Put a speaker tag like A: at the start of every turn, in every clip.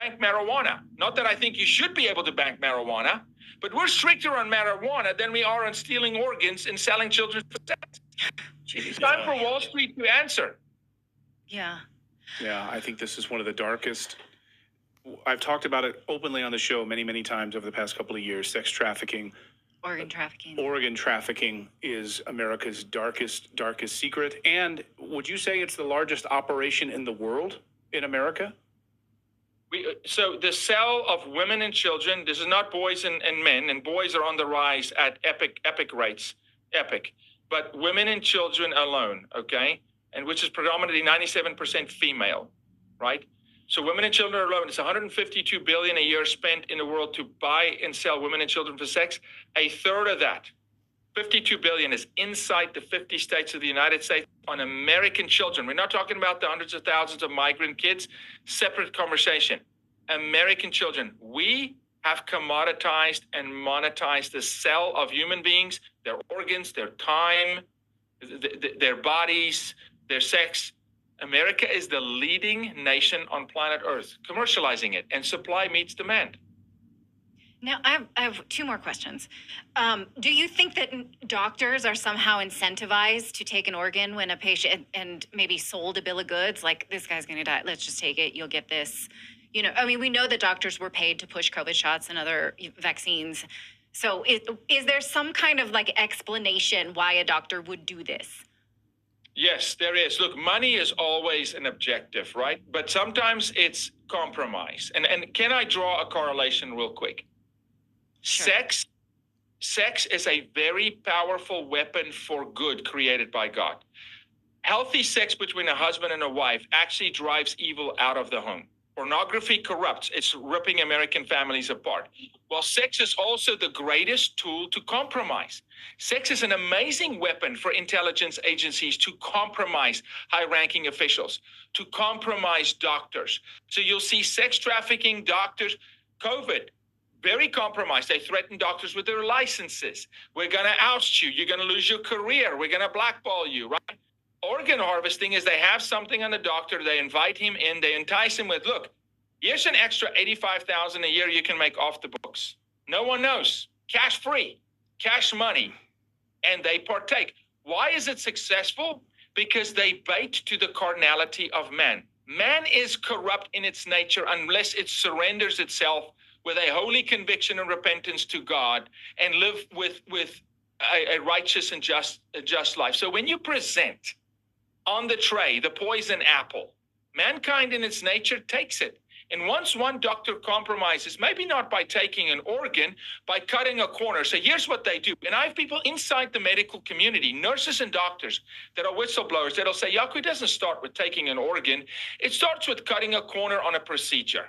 A: bank marijuana. Not that I think you should be able to bank marijuana, but we're stricter on marijuana than we are on stealing organs and selling children for sex. It's time for Wall Street to answer.
B: Yeah.
C: Yeah, I think this is one of the darkest. I've talked about it openly on the show many, many times over the past couple of years. Sex trafficking.
B: Organ trafficking.
C: Organ trafficking is America's darkest secret. And would you say it's the largest operation in the world in America?
A: So the sale of women and children, this is not boys and men, and boys are on the rise at epic rates, but women and children alone, okay? And which is predominantly 97% female, right? So women and children alone, it's 152 billion a year spent in the world to buy and sell women and children for sex. A third of that, 52 billion, is inside the 50 states of the United States on American children. We're not talking about the hundreds of thousands of migrant kids. Separate conversation. American children. We have commoditized and monetized the sale of human beings, their organs, their time, their bodies, their sex. America is the leading nation on planet Earth, commercializing it, and supply meets demand.
B: Now, I have two more questions. Do you think that doctors are somehow incentivized to take an organ when a patient and maybe sold a bill of goods, like this guy's going to die, let's just take it, you'll get this? You know, I mean, we know that doctors were paid to push COVID shots and other vaccines. So is there some kind of like explanation why a doctor would do this?
A: Yes, there is. Look, money is always an objective, right? But sometimes it's compromise. And can I draw a correlation real quick? Sure. Sex is a very powerful weapon for good created by God. Healthy sex between a husband and a wife actually drives evil out of the home. Pornography corrupts. It's ripping American families apart. Well, sex is also the greatest tool to compromise. Sex is an amazing weapon for intelligence agencies to compromise high-ranking officials, to compromise doctors. So you'll see sex trafficking doctors, COVID, very compromised. They threaten doctors with their licenses. We're going to oust you. You're going to lose your career. We're going to blackball you, right? Organ harvesting is they have something on the doctor. They invite him in. They entice him with, look, here's an extra $85,000 a year you can make off the books. No one knows. Cash free, cash money. And they partake. Why is it successful? Because they bait to the carnality of man. Man is corrupt in its nature unless it surrenders itself with a holy conviction and repentance to God and live with a righteous and just life. So when you present on the tray the poison apple, mankind in its nature takes it. And once one doctor compromises, maybe not by taking an organ, by cutting a corner. So here's what they do. And I have people inside the medical community, nurses and doctors that are whistleblowers that'll say, Yaku, it doesn't start with taking an organ. It starts with cutting a corner on a procedure.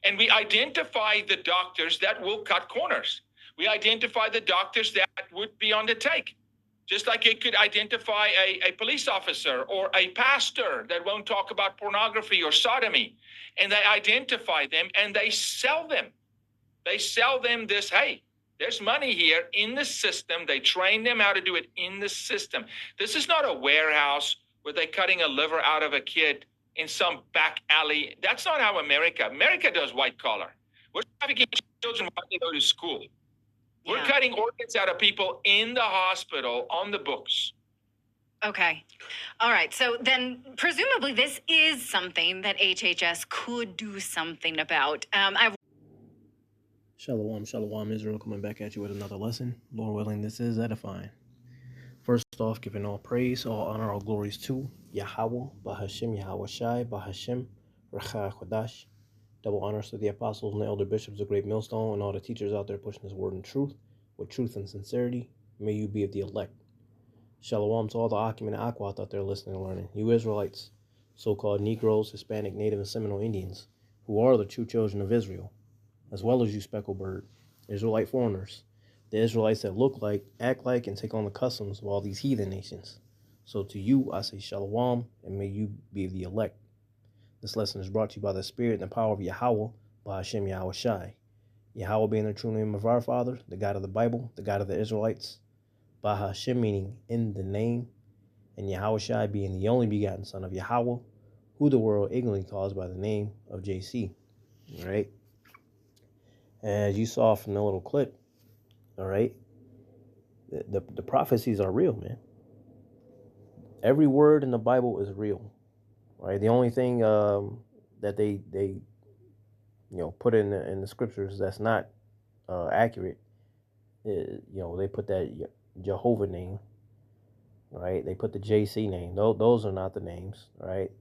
A: And we identify the doctors that will cut corners. We identify the doctors that would be on the take. Just like it could identify a police officer or a pastor that won't talk about pornography or sodomy. And they identify them and they sell them. They sell them this, hey, there's money here in the system. They train them how to do it in the system. This is not a warehouse where they're cutting a liver out of a kid in some back alley. That's not how America does white collar. We're trafficking children while they go to school. We're cutting organs out of people in the hospital on the books.
B: Okay. All right. So then presumably this is something that HHS could do something about.
D: Shalom, Israel, coming back at you with another lesson. Lord willing, this is edifying. First off, giving all praise, all honor, all glories to Yahweh, Bahashim, Yahweh Shai, Bahashim, Recha Chodash. Double honors to the apostles and the elder bishops of Great Millstone and all the teachers out there pushing this word in truth, with truth and sincerity. May you be of the elect. Shalom to all the Akim and Akwat out there listening and learning. You Israelites, so-called Negroes, Hispanic, Native, and Seminole Indians, who are the true children of Israel, as well as you speckled bird, Israelite foreigners, the Israelites that look like, act like, and take on the customs of all these heathen nations. So to you I say Shalom, and may you be of the elect. This lesson is brought to you by the Spirit and the power of Yahweh, by Hashem Yahweh Shai. Yahweh being the true name of our Father, the God of the Bible, the God of the Israelites. By Hashem meaning in the name, and Yahweh Shai being the only begotten Son of Yahweh, who the world ignorantly calls by the name of JC. All right. As you saw from the little clip, all right, the prophecies are real, man. Every word in the Bible is real. Right. The only thing that they put in the scriptures that's not accurate, they put that Jehovah name, right? They put the JC name. Those are not the names, right?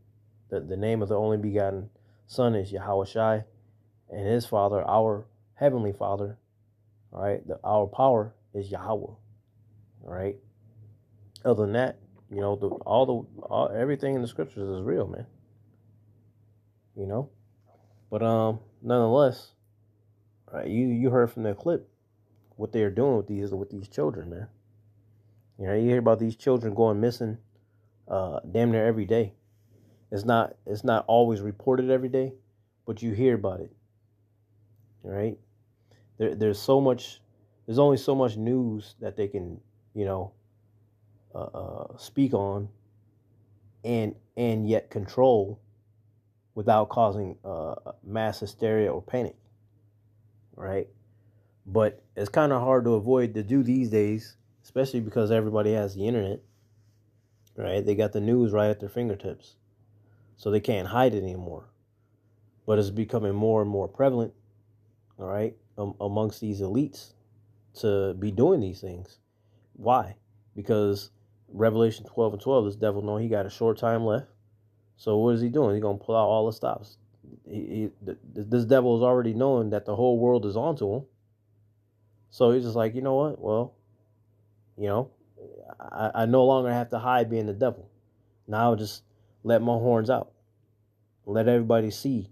D: The name of the only begotten Son is Yahweh Shai, and his Father, our heavenly Father, right? Our power is Yahweh, right? Other than that, everything in the scriptures is real, man. But nonetheless, right? You heard from the clip what they're doing with these children, man. You hear about these children going missing, damn near every day. It's not always reported every day, but you hear about it, right? There's only so much news that they can, speak on, and yet control without causing mass hysteria or panic, right? But it's kind of hard to avoid to do these days, especially because everybody has the internet, right? They got the news right at their fingertips, so they can't hide it anymore. But it's becoming more and more prevalent, all right, amongst these elites to be doing these things. Why? Because Revelation 12 and 12, this devil know he got a short time left. So what is he doing? He's going to pull out all the stops. This devil is already knowing that the whole world is onto him. So he's just like, you know what? Well, I no longer have to hide being the devil. Now I'll just let my horns out. Let everybody see.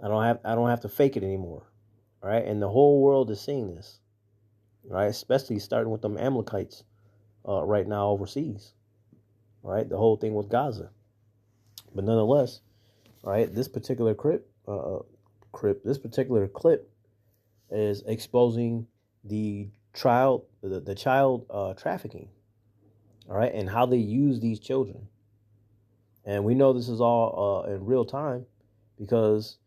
D: I don't have to fake it anymore. All right? And the whole world is seeing this. Right? Especially starting with them Amalekites right now overseas. Right? The whole thing with Gaza. But nonetheless, right, this particular clip is exposing the child trafficking, all right, and how they use these children. And we know this is all in real time, because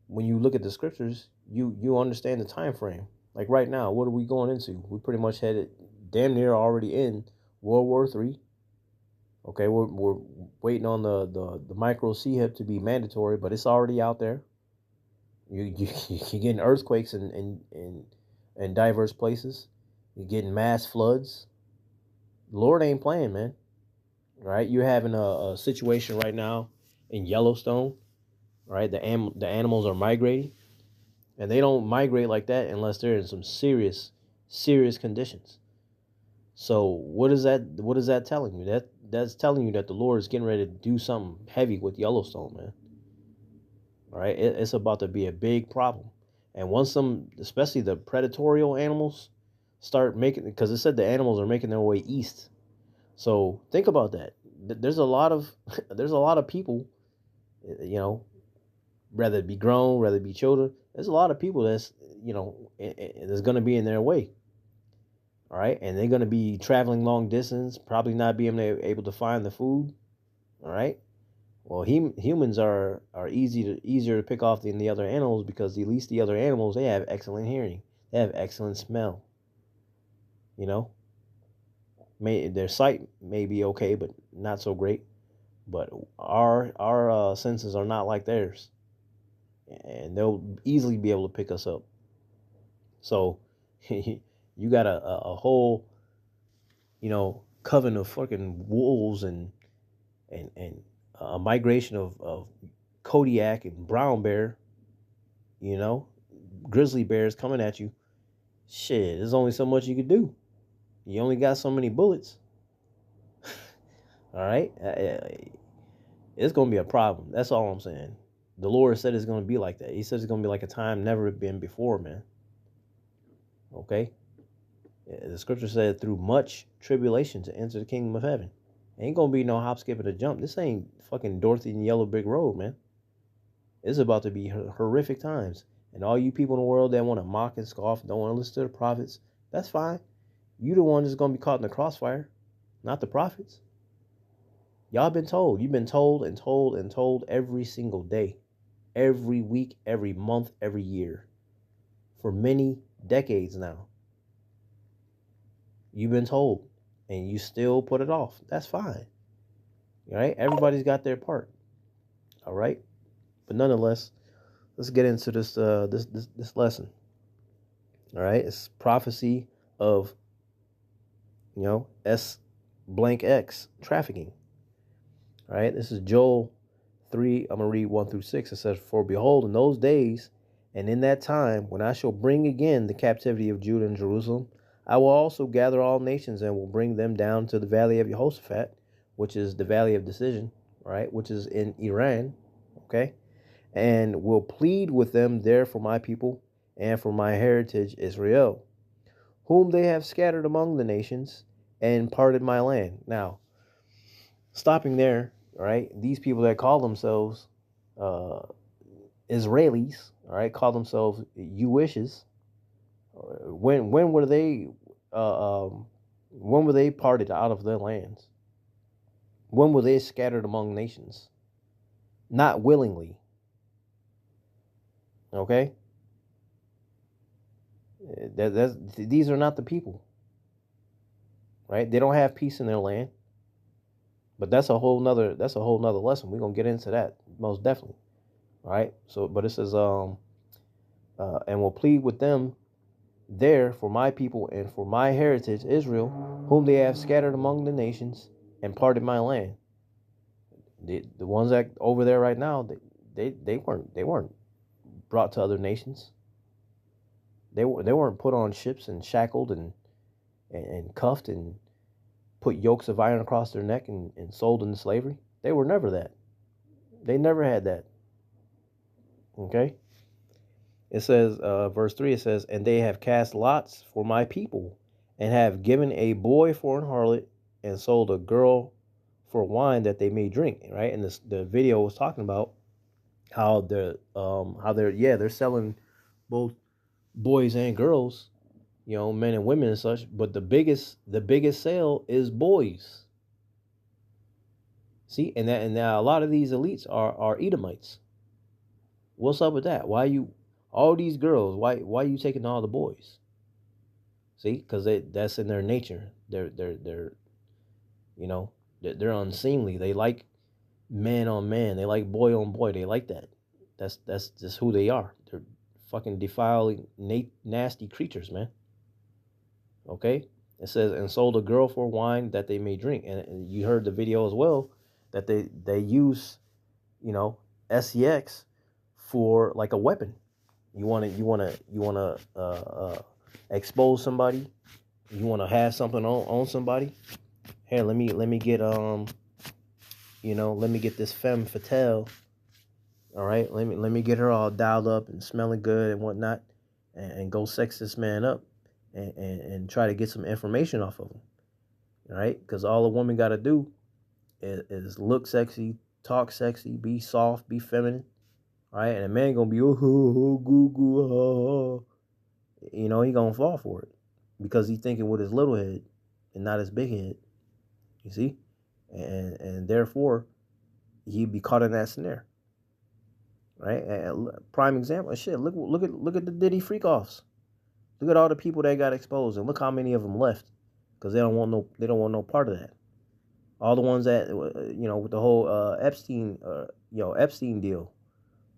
D: when you look at the scriptures, you understand the time frame. Like right now, what are we going into? We pretty much headed damn near already in World War III. Okay, we're waiting on the micro C-HIP to be mandatory, but it's already out there. You're getting earthquakes in diverse places. You're getting mass floods. The Lord ain't playing, man. Right? You're having a situation right now in Yellowstone. Right? The animals are migrating, and they don't migrate like that unless they're in some serious conditions. So what is that telling you? That's telling you that the Lord is getting ready to do something heavy with Yellowstone, man. All right, it's about to be a big problem. And once especially the predatory animals, start making, because it said the animals are making their way east. So think about that. There's a lot of people, whether it be grown, whether it be children. There's a lot of people that's that's going to be in their way. All right, and they're going to be traveling long distance, probably not being able to find the food. All right. Well, humans are easier to pick off than the other animals, because at least the other animals, they have excellent hearing, they have excellent smell. Their sight may be okay, but not so great. But our senses are not like theirs, and they'll easily be able to pick us up. So you got a whole coven of fucking wolves and a migration of Kodiak and brown bear, grizzly bears coming at you. Shit, there's only so much you could do. You only got so many bullets. All right? It's going to be a problem. That's all I'm saying. The Lord said it's going to be like that. He said it's going to be like a time never been before, man. Okay? The scripture said through much tribulation to enter the kingdom of heaven. Ain't going to be no hop, skip, and a jump. This ain't fucking Dorothy and Yellow Brick Road, man. It's about to be horrific times. And all you people in the world that want to mock and scoff, don't want to listen to the prophets, that's fine. You the one that's going to be caught in the crossfire, not the prophets. Y'all been told. You've been told and told and told every single day. every week, every month, every year for many decades now. You've been told and you still put it off. That's fine. All right? Everybody's got their part. All right? But nonetheless, let's get into this lesson. All right? It's prophecy of S X, trafficking. All right? This is Joel 3. I'm going to read 1 through 6. It says, "For behold, in those days and in that time, when I shall bring again the captivity of Judah and Jerusalem, I will also gather all nations and will bring them down to the valley of Jehoshaphat," which is the valley of decision, right? Which is in Iran, okay? "And will plead with them there for my people and for my heritage Israel, whom they have scattered among the nations and parted my land." Now, stopping there, right? These people that call themselves Israelis, all right, call themselves Jewishes. When were they parted out of their lands? When were they scattered among nations? Not willingly. Okay? These are not the people. Right? They don't have peace in their land. But that's a whole nother lesson. We're gonna get into that most definitely. All right. So but it says and will plead with them there for my people and for my heritage Israel, whom they have scattered among the nations and parted my land. The ones that over there right now, they weren't brought to other nations. They weren't put on ships and shackled and cuffed and put yokes of iron across their neck and sold into slavery. They were never that. They never had that. Okay? It says, verse 3, it says, "And they have cast lots for my people, and have given a boy for an harlot, and sold a girl for wine that they may drink." Right? And the video was talking about how they're selling both boys and girls, men and women and such. But the biggest sale is boys. See, and now a lot of these elites are Edomites. What's up with that? Why you all these girls? Why are you taking all the boys? See, because that's in their nature. They're unseemly. They like man on man. They like boy on boy. They like that. That's just who they are. They're fucking defiling, nasty creatures, man. Okay? It says, "And sold a girl for wine that they may drink." And you heard the video as well that they use, SEX for like a weapon. You want to expose somebody. You want to have something on somebody. Here, let me get this femme fatale. All right, let me get her all dialed up and smelling good and whatnot, and go sex this man up, and try to get some information off of him. All right, because all a woman got to do is look sexy, talk sexy, be soft, be feminine. All right, and a man gonna be he gonna fall for it because he's thinking with his little head and not his big head. You see, and therefore he'd be caught in that snare. Right? And prime example. Shit. Look at the Diddy freak offs. Look at all the people that got exposed, and look how many of them left because they don't want no part of that. All the ones that with the whole Epstein deal.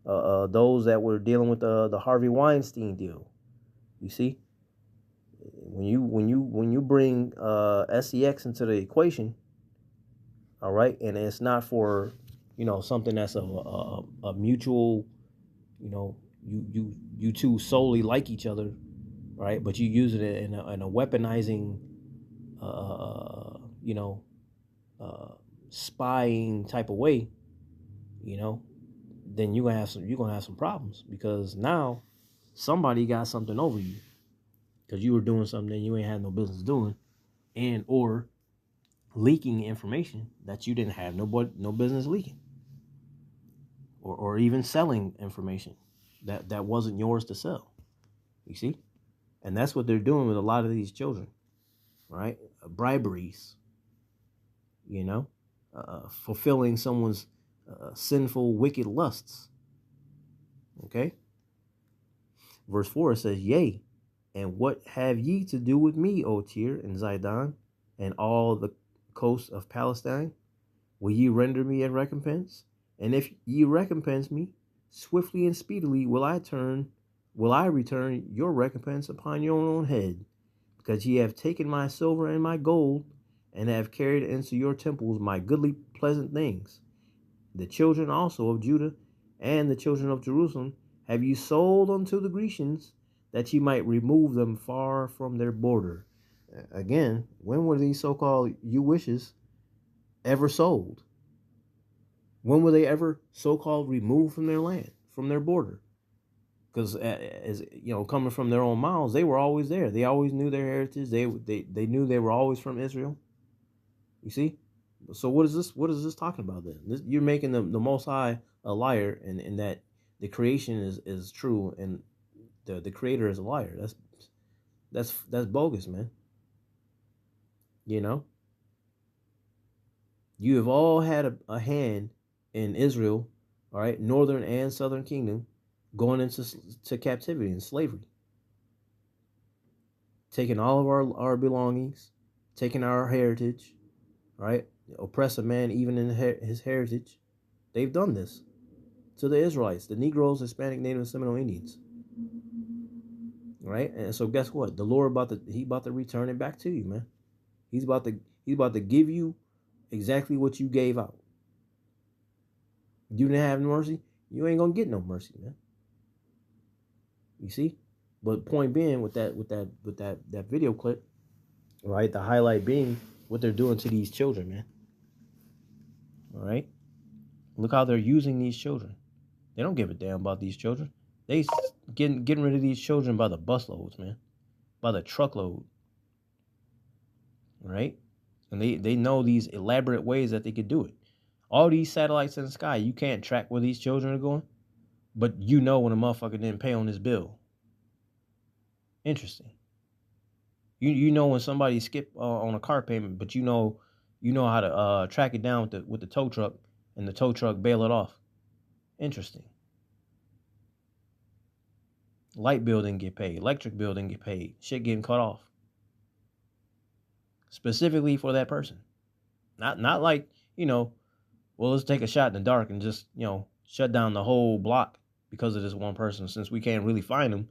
D: Those that were dealing with the Harvey Weinstein deal. You see, when you bring SEX into the equation, all right, and it's not for something that's a mutual, you two solely like each other, right? But you use it in a weaponizing, spying type of way, then you're gonna have some problems because now somebody got something over you because you were doing something that you ain't had no business doing, and or leaking information that you didn't have no business leaking, or even selling information that wasn't yours to sell. You see, and that's what they're doing with a lot of these children, right? Briberies, fulfilling someone's sinful, wicked lusts. Okay? Verse 4 says, Yea, and what have ye to do with me, O Tyre and Zidon, and all the coasts of Palestine? Will ye render me a recompense? And if ye recompense me, swiftly and speedily will I return your recompense upon your own head, because ye have taken my silver and my gold, and have carried into your temples my goodly pleasant things. The children also of Judah and the children of Jerusalem have ye sold unto the Grecians, that ye might remove them far from their border. Again, when were these so-called you wishes ever sold? When were they ever so-called removed from their land, from their border? Because, as you know, coming from their own mouths, they were always there. They always knew their heritage. They knew they were always from Israel. You see? So what is this? What is this talking about then? You're making the Most High a liar, and that the creation is true, and the Creator is a liar. That's bogus, man. You know, you have all had a hand in Israel, all right, northern and southern kingdom, going into captivity and slavery, taking all of our belongings, taking our heritage, right? Oppress a man even in his heritage. They've done this to the Israelites, the Negroes, Hispanic, Native, and Seminole Indians, right? And so guess what? The Lord about to return it back to you, man. He's about to give you exactly what you gave out. You didn't have mercy, you ain't gonna get no mercy, man. You see? But point being, with that video clip, right? The highlight being what they're doing to these children, man. All right? Look how they're using these children. They don't give a damn about these children. They getting rid of these children by the busloads, man. By the truckload. Right? And they know these elaborate ways that they could do it. All these satellites in the sky, you can't track where these children are going, but you know when a motherfucker didn't pay on his bill. Interesting. You know when somebody skipped on a car payment, but you know how to track it down with the tow truck, and the tow truck bail it off. Interesting. Light bill didn't get paid. Electric bill didn't get paid. Shit getting cut off. Specifically for that person. Not like, well, let's take a shot in the dark and just, shut down the whole block because of this one person, since we can't really find him.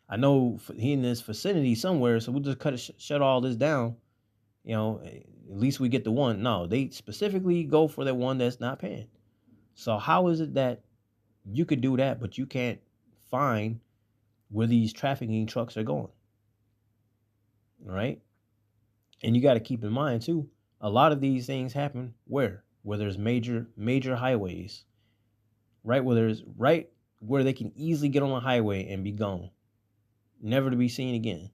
D: I know he in this vicinity somewhere, so we'll just shut all this down. At least we get the one. No, they specifically go for that one that's not paying. So how is it that you could do that, but you can't find where these trafficking trucks are going? All right? And you got to keep in mind, too, a lot of these things happen where there's major highways, right where they can easily get on a highway and be gone, never to be seen again.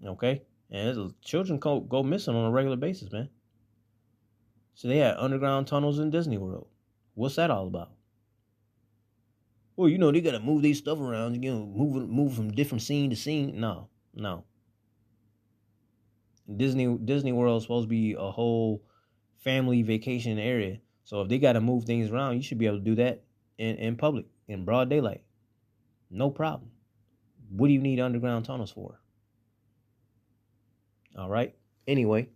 D: Okay? And children go missing on a regular basis, man. So they had underground tunnels in Disney World. What's that all about? Well, they got to move these stuff around, move from different scene to scene. No. Disney World is supposed to be a whole family vacation area. So if they got to move things around, you should be able to do that in public, in broad daylight. No problem. What do you need underground tunnels for? All right. Anyway,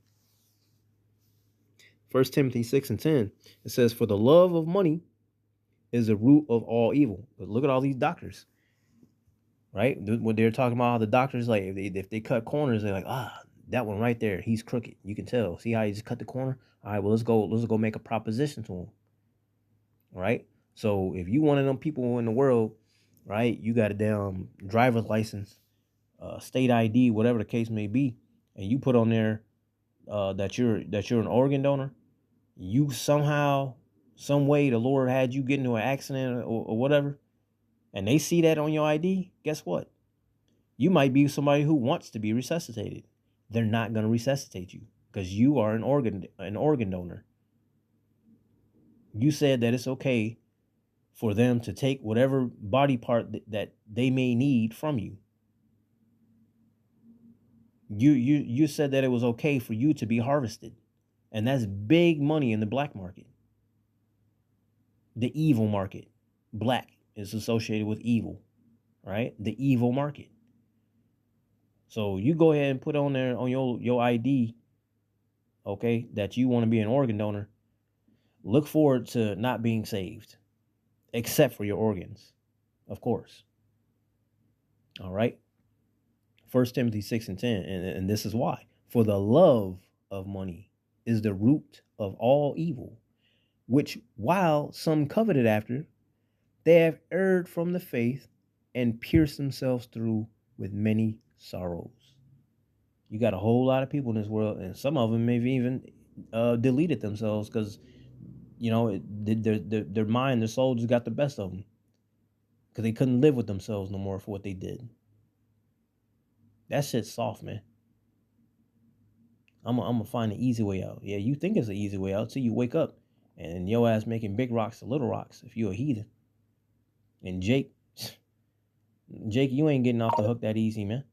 D: 1 Timothy 6:10, it says, for the love of money is the root of all evil. But look at all these doctors, right? When they're talking about how the doctors, like, if they cut corners, they're like, that one right there, he's crooked. You can tell. See how he just cut the corner? All right, well, let's go make a proposition to him. All right? So if you one of them people in the world, right, you got a damn driver's license, state ID, whatever the case may be, and you put on there that you're an organ donor, you somehow, some way, the Lord had you get into an accident or whatever, and they see that on your ID, guess what? You might be somebody who wants to be resuscitated. They're not going to resuscitate you because you are an organ donor. You said that it's okay for them to take whatever body part that they may need from you. You said that it was okay for you to be harvested. And that's big money in the black market. The evil market. Black is associated with evil, right? The evil market. So you go ahead and put on there on your ID, okay, that you want to be an organ donor. Look forward to not being saved, except for your organs, of course. All right. 1 Timothy 6:10, and this is why. For the love of money is the root of all evil, which while some coveted after, they have erred from the faith and pierced themselves through with many sorrows. You got a whole lot of people in this world, and some of them maybe even deleted themselves because their mind, their soul just got the best of them because they couldn't live with themselves no more for what they did. That shit's soft, man. I'm gonna find an easy way out. Yeah, you think it's an easy way out till you wake up and your ass making big rocks to little rocks if you're a heathen. And Jake, you ain't getting off the hook that easy, man.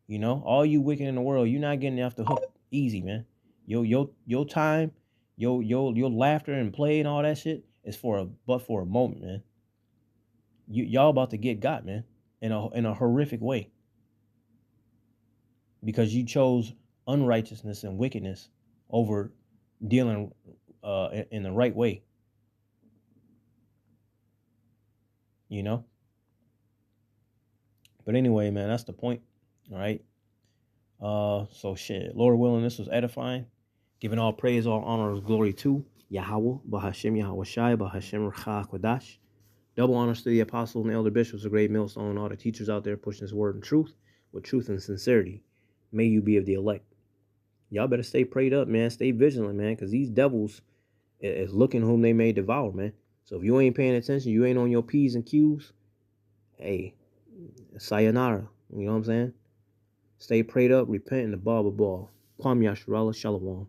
D: You know, all you wicked in the world, you're not getting off the hook easy, man. Your time, your laughter and play and all that shit is for a moment, man. Y'all about to get got, man, in a horrific way. Because you chose unrighteousness and wickedness over dealing in the right way. You know? But anyway, man, that's the point. All right. So shit. Lord willing, this was edifying. Giving all praise, all honor, and glory to Yahweh, Bahashem Yahweh Shai, Bahashem Rcha Kodash. Double honors to the apostles and the elder bishops, a great millstone, and all the teachers out there pushing this word and truth with truth and sincerity. May you be of the elect. Y'all better stay prayed up, man. Stay vigilant, man, because these devils is looking whom they may devour, man. So if you ain't paying attention, you ain't on your P's and Q's, hey, sayonara. You know what I'm saying? Stay prayed up, repent, and the ball. Kwam Yasharallah, Shalom.